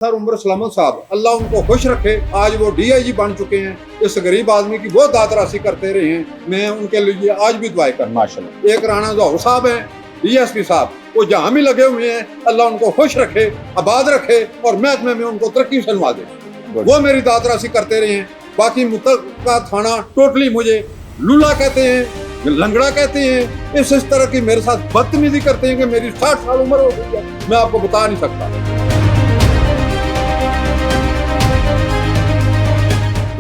Sir Umar सलामत साहब, अल्लाह उनको खुश रखे। आज वो DIG बन चुके हैं। इस गरीब आदमी की बहुत दादरासी करते रहे हैं। मैं उनके लिए आज भी दुआएं करता हूं। माशाल्लाह। एक राणा जौहर साहब हैं, DSP साहब, वो जहां भी लगे हुए हैं, अल्लाह उनको खुश रखे, आबाद रखे और महकमे में उनको तरक्की से नवाजे। वो मेरी दादरासी करते रहे हैं। बाकी मुतलका थाना टोटली मुझे लूला कहते हैं, लंगड़ा कहते हैं। इस तरह की मेरे साथ बदतमीजी करते हैं कि मेरी 60 साल उम्र हो गई है, मैं आपको बता नहीं सकता।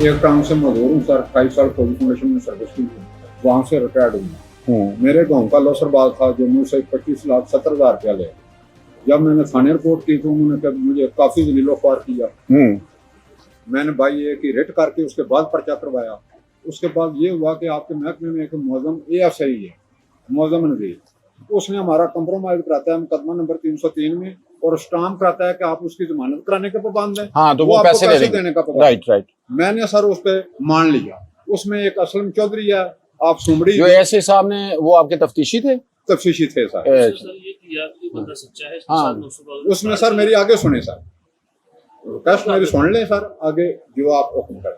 एक टाउन से मजदूर हूँ सर, 28 साल फौजी फाउंडेशन में सर्विस की, वहाँ से रिटायर्ड हूँ। मेरे गांव का लोसरबाग था जो मुझसे 25,70,000 रुपया ले। जब मैंने थाने रिपोर्ट की तो उन्होंने मुझे काफी जलीलो ख्वार किया। मैंने भाई ये की रिट करके उसके बाद पर्चा करवाया। उसके बाद ये हुआ कि आपके महकमे में एक मौजम ASI है, मौजम नज़ीर, उसने हमारा कंप्रोमाइज कराता है मुकदमा नंबर 303 में और स्टाम्प कराता है कि आप उसकी जमानत कराने के पाबंद हैं। हाँ, तो वो पैसे देने का पाबंद। राइट। मैंने सर उस पे मान लिया। उसमें एक असलम चौधरी है, आप सुमड़ी जो ऐसे साहब ने, वो आपके तफ्तीशी थे? तफ्तीशी थे सर। हाँ, उसमें सर मेरी आगे सुने सर, रिक्वेस्ट मेरी सुन लें सर, आगे जो आप हुक्म करें।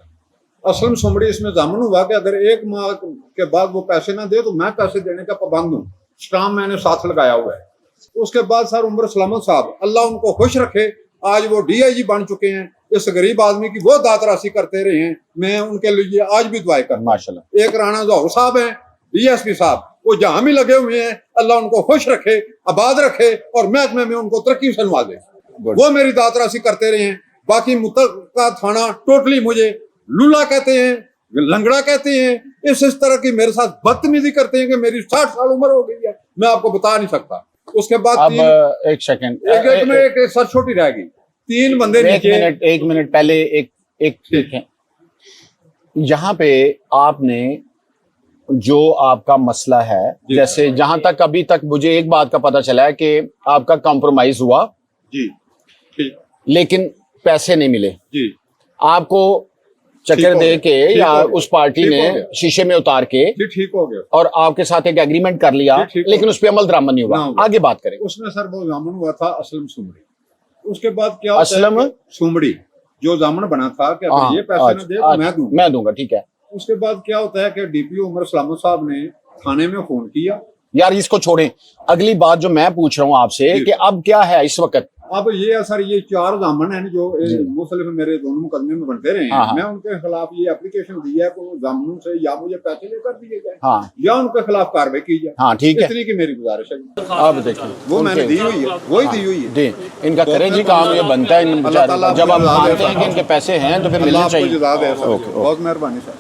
असलम सुमड़ी इसमें जामन हुआ कि अगर 1 माह के बाद वो पैसे ना दे तो मैं पैसे देने का पाबंद हूँ। स्टाम्प मैंने साथ लगाया हुआ है। उसके बाद सर उमर सलामत साहब, अल्लाह उनको खुश रखे, आज वो DIG बन चुके हैं। इस गरीब आदमी की बहुत दादरासी करते रहे हैं। मैं उनके लिए आज भी दुआएं करता हूं। माशाल्लाह। एक राणा जौहर साहब हैं, DSP साहब, वो जहां भी लगे हुए हैं, अल्लाह उनको खुश रखे, आबाद रखे और महकमे में उनको तरक्की से नवाजे। वो मेरी दादरासी करते रहे हैं। बाकी मुतलका थाना टोटली मुझे लूला कहते हैं, लंगड़ा कहते हैं। इस तरह की मेरे साथ बदतमीजी करते हैं कि मेरी 60 साल उम्र हो गई है, मैं आपको बता नहीं सकता। उसके बाद अब एक सेकंड, एक सर छोटी रह गई, 3 बंदे एक मिनट पहले एक ठीक है, यहाँ पे आपने जो आपका मसला है, जैसे जहां तक अभी तक मुझे एक बात का पता चला है कि आपका कॉम्प्रोमाइज हुआ जी, ठीक, लेकिन पैसे नहीं मिले जी। आपको चक्कर दे के या उस पार्टी ने शीशे में उतार के ठीक हो गया और आपके साथ एक एग्रीमेंट कर लिया, लेकिन उस पे अमल दरामद नहीं हुआ। आगे बात करें। उसमें सर वो जामन हुआ था असलम सुमड़ी। उसके बाद क्या असलम सुमड़ी जो जामन बना था कि अगर ये पैसे न दे तो मैं दूंगा, ठीक है। उसके बाद क्या होता है कि DPO उमर सलामत साहब ने थाने में फोन किया। यार इसको छोड़ें, अगली बात जो मैं पूछ रहा हूँ आपसे कि अब क्या है इस वक्त? अब ये है सर, ये 4 जामन हैं जो मुख्तलिफ मेरे दोनों मुकदमे में बनते रहे हैं। मैं उनके खिलाफ ये एप्लीकेशन दी है कि जामनों से या मुझे पैसे लेकर दिए जाए या उनके खिलाफ कार्रवाई की जाए। हाँ, ठीक है, इतनी की मेरी गुजारिश है। अब देखिए वो मैंने दी हुई है, वही दी हुई है। इनका करें जी काम, ये बनता है। जब आप मानते हैं कि इनके पैसे हैं तो फिर मिलना चाहिए। बहुत मेहरबानी सर।